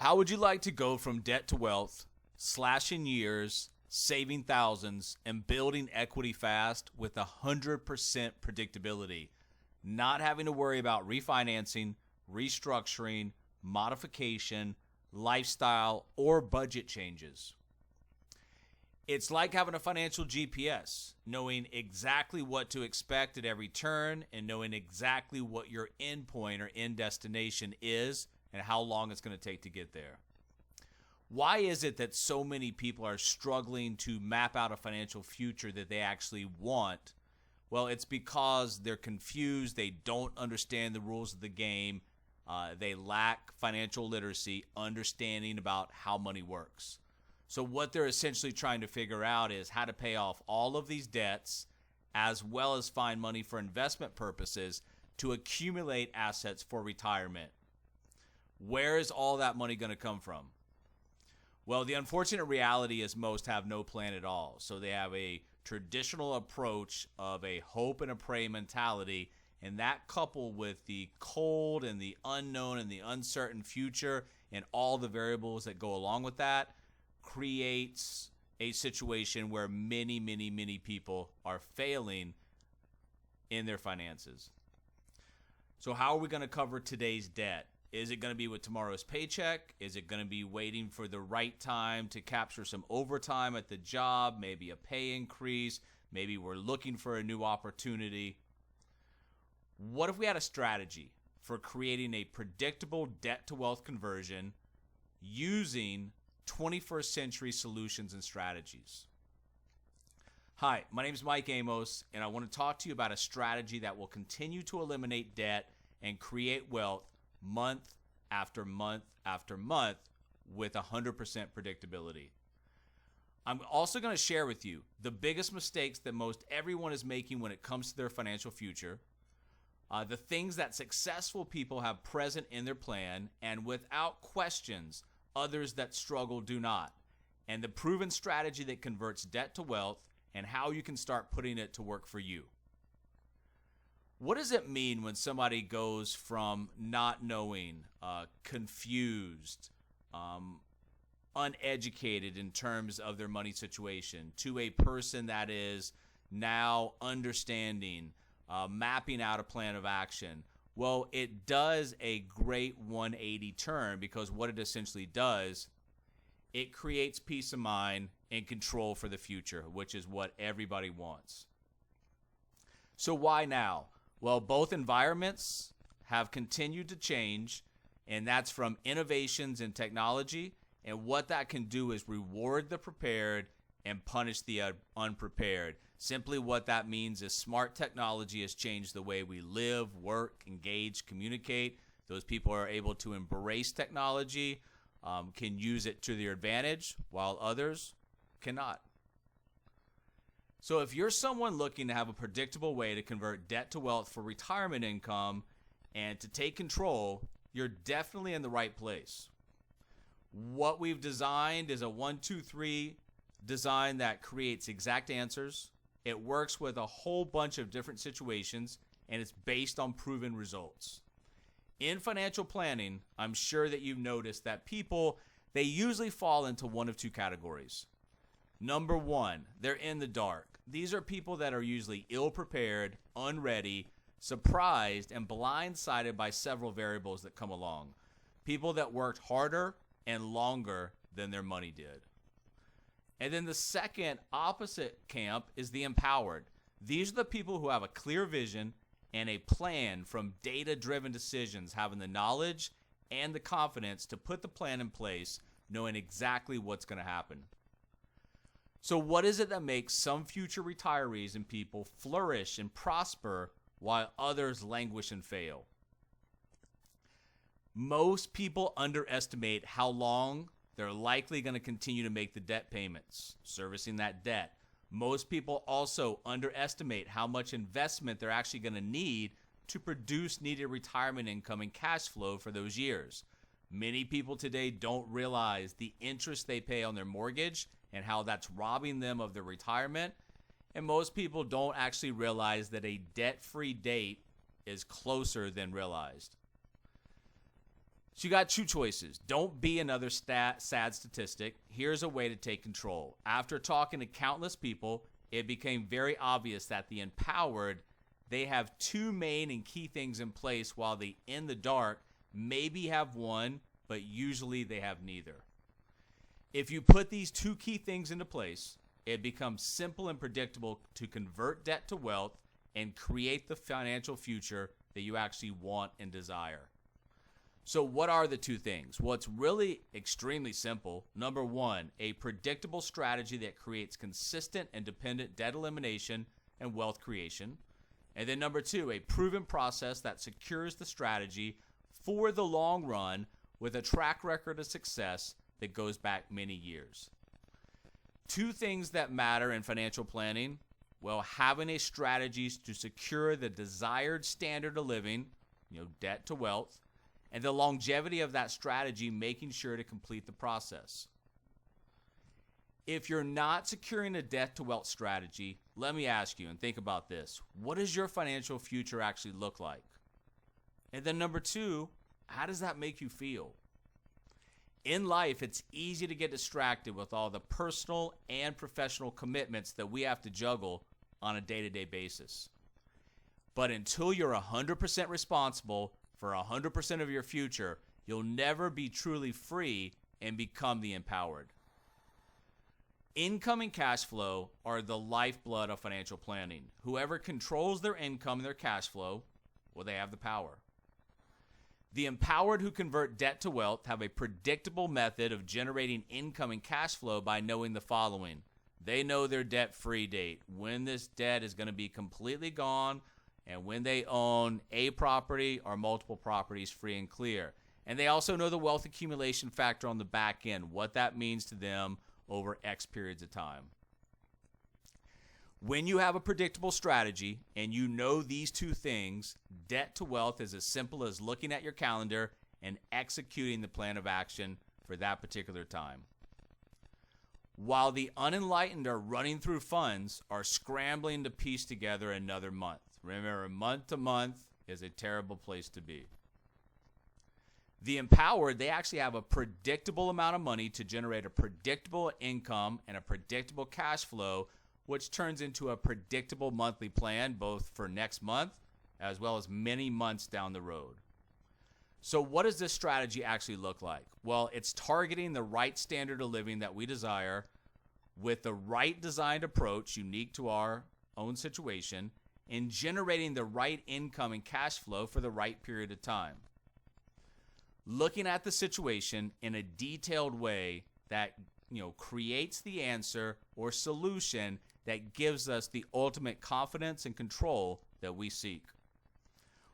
How would you like to go from debt to wealth, slashing years, saving thousands, and building equity fast with 100% predictability, not having to worry about refinancing, restructuring, modification, lifestyle, or budget changes? It's like having a financial GPS, knowing exactly what to expect at every turn and knowing exactly what your end point or end destination is and how long it's going to take to get there. Why is it that so many people are struggling to map out a financial future that they actually want? Well, it's because they're confused, they don't understand the rules of the game, they lack financial literacy, understanding about how money works. So what they're essentially trying to figure out is how to pay off all of these debts as well as find money for investment purposes to accumulate assets for retirement. Where is all that money going to come from? Well, the unfortunate reality is most have no plan at all. So they have a traditional approach of a hope and a pray mentality, and that coupled with the cold and the unknown and the uncertain future and all the variables that go along with that creates a situation where many, many, many people are failing in their finances. So how are we going to cover today's debt? Is it going to be with tomorrow's paycheck? Is it going to be waiting for the right time to capture some overtime at the job, maybe a pay increase? Maybe we're looking for a new opportunity. What if we had a strategy for creating a predictable debt to wealth conversion using 21st century solutions and strategies? Hi, my name is Mike Amos, and I want to talk to you about a strategy that will continue to eliminate debt and create wealth month after month after month with 100% predictability. I'm also going to share with you the biggest mistakes that most everyone is making when it comes to their financial future, the things that successful people have present in their plan, and without questions, others that struggle do not, and the proven strategy that converts debt to wealth and how you can start putting it to work for you. What does it mean when somebody goes from not knowing, confused, uneducated in terms of their money situation to a person that is now understanding, mapping out a plan of action? Well, it does a great 180 turn, because what it essentially does, it creates peace of mind and control for the future, which is what everybody wants. So why now? Well, both environments have continued to change, and that's from innovations in technology, and what that can do is reward the prepared and punish the unprepared. Simply what that means is smart technology has changed the way we live, work, engage, communicate. Those people are able to embrace technology, can use it to their advantage, while others cannot. So if you're someone looking to have a predictable way to convert debt to wealth for retirement income and to take control, you're definitely in the right place. What we've designed is a 1-2-3 design that creates exact answers. It works with a whole bunch of different situations, and it's based on proven results. In financial planning, I'm sure that you've noticed that people, they usually fall into one of two categories. Number one, they're in the dark. These are people that are usually ill-prepared, unready, surprised, and blindsided by several variables that come along. People that worked harder and longer than their money did. And then the second opposite camp is the empowered. These are the people who have a clear vision and a plan from data-driven decisions, having the knowledge and the confidence to put the plan in place, knowing exactly what's going to happen. So what is it that makes some future retirees and people flourish and prosper while others languish and fail? Most people underestimate how long they're likely going to continue to make the debt payments, servicing that debt. Most people also underestimate how much investment they're actually going to need to produce needed retirement income and cash flow for those years. Many people today don't realize the interest they pay on their mortgage and how that's robbing them of their retirement. And most people don't actually realize that a debt-free date is closer than realized. So you got two choices. Don't be another sad statistic. Here's a way to take control. After talking to countless people, it became very obvious that the empowered, they have two main and key things in place, while the in the dark maybe have one, but usually they have neither. If you put these two key things into place, it becomes simple and predictable to convert debt to wealth and create the financial future that you actually want and desire. So what are the two things? Well, it's really extremely simple. Number one, a predictable strategy that creates consistent and dependent debt elimination and wealth creation. And then number two, a proven process that secures the strategy for the long run with a track record of success that goes back many years. Two things that matter in financial planning. Well, having a strategy to secure the desired standard of living, debt to wealth, and the longevity of that strategy, making sure to complete the process. If you're not securing a debt to wealth strategy, let me ask you and think about this. What does your financial future actually look like? And then number two, how does that make you feel? In life, it's easy to get distracted with all the personal and professional commitments that we have to juggle on a day-to-day basis. But until you're 100% responsible for 100% of your future, you'll never be truly free and become the empowered. Income and cash flow are the lifeblood of financial planning. Whoever controls their income and their cash flow, well, they have the power. The empowered who convert debt to wealth have a predictable method of generating income and cash flow by knowing the following. They know their debt-free date, when this debt is going to be completely gone, and when they own a property or multiple properties free and clear. And they also know the wealth accumulation factor on the back end, what that means to them over X periods of time. When you have a predictable strategy and you know these two things, debt to wealth is as simple as looking at your calendar and executing the plan of action for that particular time. While the unenlightened are running through funds or scrambling to piece together another month. Remember, month to month is a terrible place to be. The empowered, they actually have a predictable amount of money to generate a predictable income and a predictable cash flow, which turns into a predictable monthly plan, both for next month as well as many months down the road. So what does this strategy actually look like? Well, it's targeting the right standard of living that we desire with the right designed approach unique to our own situation, and generating the right income and cash flow for the right period of time. Looking at the situation in a detailed way that creates the answer or solution that gives us the ultimate confidence and control that we seek.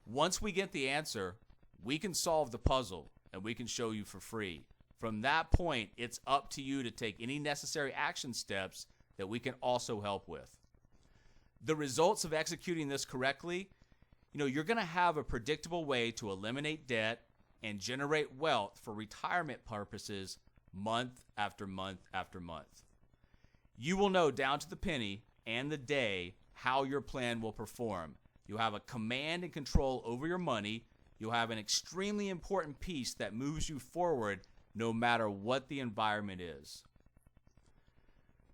Once we get the answer, we can solve the puzzle and we can show you for free. From that point, it's up to you to take any necessary action steps that we can also help with. The results of executing this correctly, you're going to have a predictable way to eliminate debt and generate wealth for retirement purposes month after month after month. You will know down to the penny and the day how your plan will perform. You'll have a command and control over your money. You'll have an extremely important piece that moves you forward no matter what the environment is.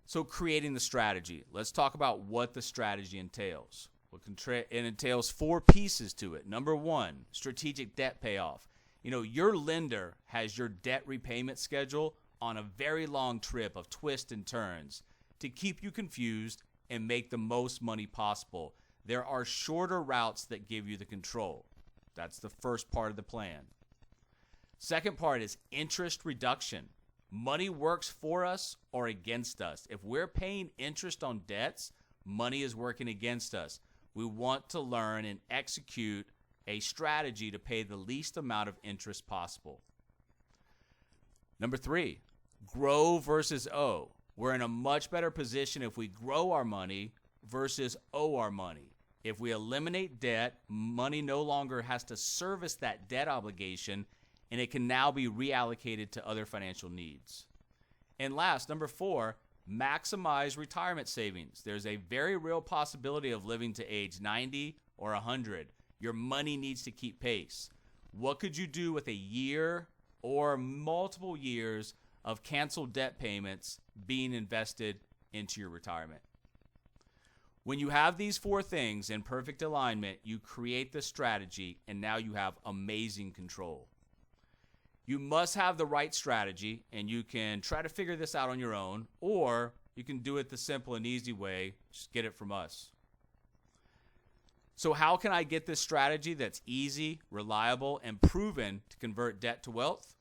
So creating the strategy. Let's talk about what the strategy entails. It entails 4 pieces to it. Number 1, strategic debt payoff. Your lender has your debt repayment schedule on a very long trip of twists and turns to keep you confused and make the most money possible. There are shorter routes that give you the control. That's the first part of the plan. Second part is interest reduction. Money works for us or against us. If we're paying interest on debts, money is working against us. We want to learn and execute a strategy to pay the least amount of interest possible. Number 3, grow versus owe. We're in a much better position if we grow our money versus owe our money. If we eliminate debt, money no longer has to service that debt obligation, and it can now be reallocated to other financial needs. And last, number 4, maximize retirement savings. There's a very real possibility of living to age 90 or 100. Your money needs to keep pace. What could you do with a year or multiple years of canceled debt payments being invested into your retirement? When you have these four things in perfect alignment, you create the strategy, and now you have amazing control. You must have the right strategy, and you can try to figure this out on your own, or you can do it the simple and easy way, just get it from us. So how can I get this strategy that's easy, reliable, and proven to convert debt to wealth?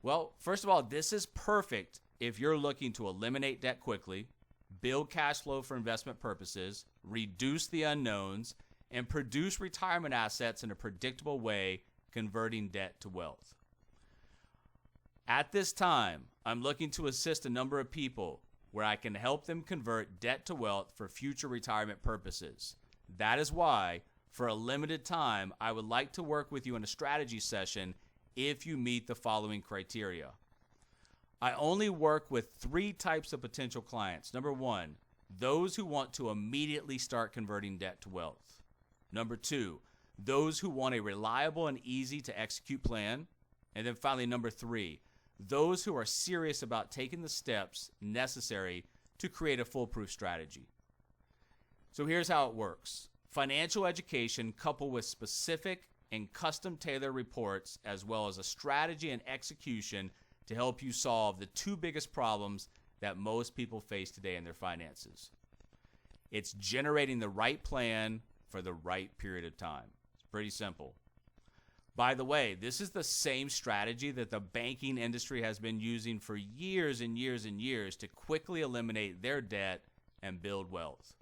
Well, first of all, this is perfect if you're looking to eliminate debt quickly, build cash flow for investment purposes, reduce the unknowns, and produce retirement assets in a predictable way, converting debt to wealth. At this time, I'm looking to assist a number of people where I can help them convert debt to wealth for future retirement purposes. That is why, for a limited time, I would like to work with you in a strategy session if you meet the following criteria. I only work with 3 types of potential clients. Number 1, those who want to immediately start converting debt to wealth. Number 2, those who want a reliable and easy to execute plan. And then finally, number 3, those who are serious about taking the steps necessary to create a foolproof strategy. So here's how it works. Financial education coupled with specific and custom tailored reports, as well as a strategy and execution to help you solve the 2 biggest problems that most people face today in their finances. It's generating the right plan for the right period of time. It's pretty simple. By the way, this is the same strategy that the banking industry has been using for years and years and years to quickly eliminate their debt and build wealth.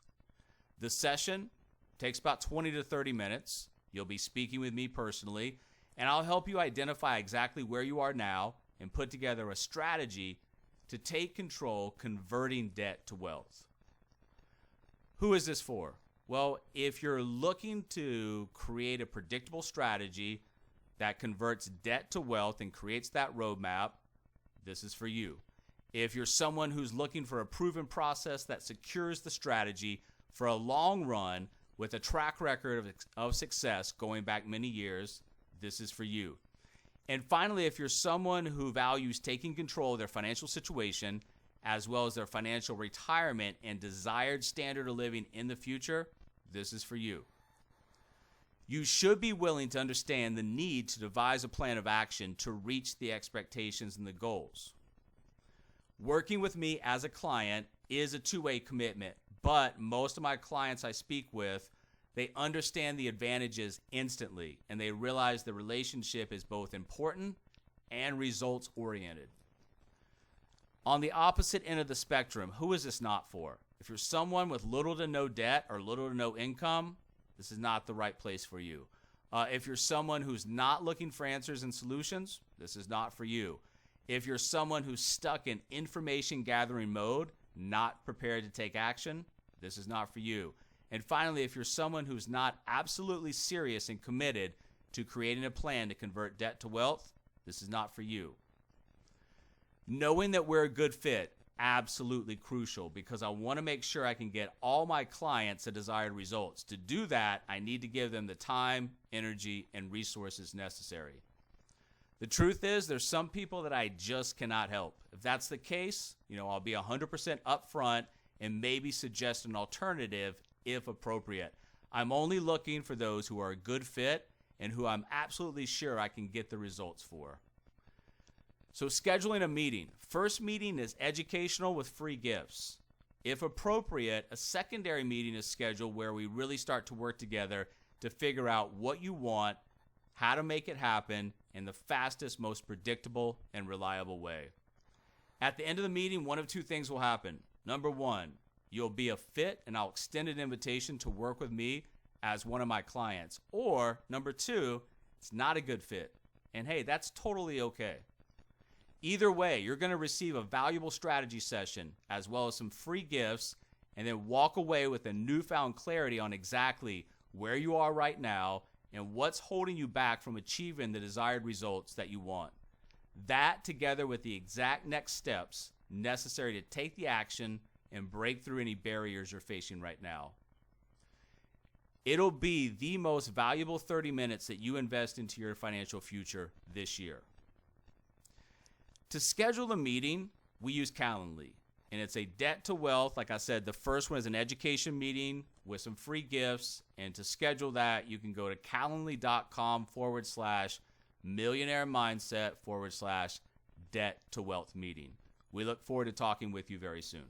The session takes about 20 to 30 minutes. You'll be speaking with me personally, and I'll help you identify exactly where you are now and put together a strategy to take control, converting debt to wealth. Who is this for? Well, if you're looking to create a predictable strategy that converts debt to wealth and creates that roadmap, this is for you. If you're someone who's looking for a proven process that secures the strategy for a long run with a track record of success going back many years, this is for you. And finally, if you're someone who values taking control of their financial situation as well as their financial retirement and desired standard of living in the future, this is for you. You should be willing to understand the need to devise a plan of action to reach the expectations and the goals. Working with me as a client is a two-way commitment, but most of my clients I speak with, they understand the advantages instantly, and they realize the relationship is both important and results-oriented. On the opposite end of the spectrum, who is this not for? If you're someone with little to no debt or little to no income, this is not the right place for you. If you're someone who's not looking for answers and solutions, this is not for you. If you're someone who's stuck in information gathering mode, not prepared to take action, this is not for you. And finally, if you're someone who's not absolutely serious and committed to creating a plan to convert debt to wealth, this is not for you. Knowing that we're a good fit, absolutely crucial, because I want to make sure I can get all my clients the desired results. To do that, I need to give them the time, energy, and resources necessary. The truth is, there's some people that I just cannot help. If that's the case, I'll be 100% upfront and maybe suggest an alternative if appropriate. I'm only looking for those who are a good fit and who I'm absolutely sure I can get the results for. So scheduling a meeting. First meeting is educational with free gifts. If appropriate, a secondary meeting is scheduled where we really start to work together to figure out what you want, how to make it happen in the fastest, most predictable, and reliable way. At the end of the meeting, one of 2 things will happen. Number 1, you'll be a fit, and I'll extend an invitation to work with me as one of my clients. Or number 2, it's not a good fit. And hey, that's totally okay. Either way, you're going to receive a valuable strategy session as well as some free gifts, and then walk away with a newfound clarity on exactly where you are right now and what's holding you back from achieving the desired results that you want. That, together with the exact next steps necessary to take the action and break through any barriers you're facing right now. It'll be the most valuable 30 minutes that you invest into your financial future this year. To schedule a meeting, we use Calendly, and it's a debt to wealth. Like I said, the first one is an education meeting with some free gifts, and to schedule that, you can go to calendly.com/millionaire mindset/debt to wealth meeting. We look forward to talking with you very soon.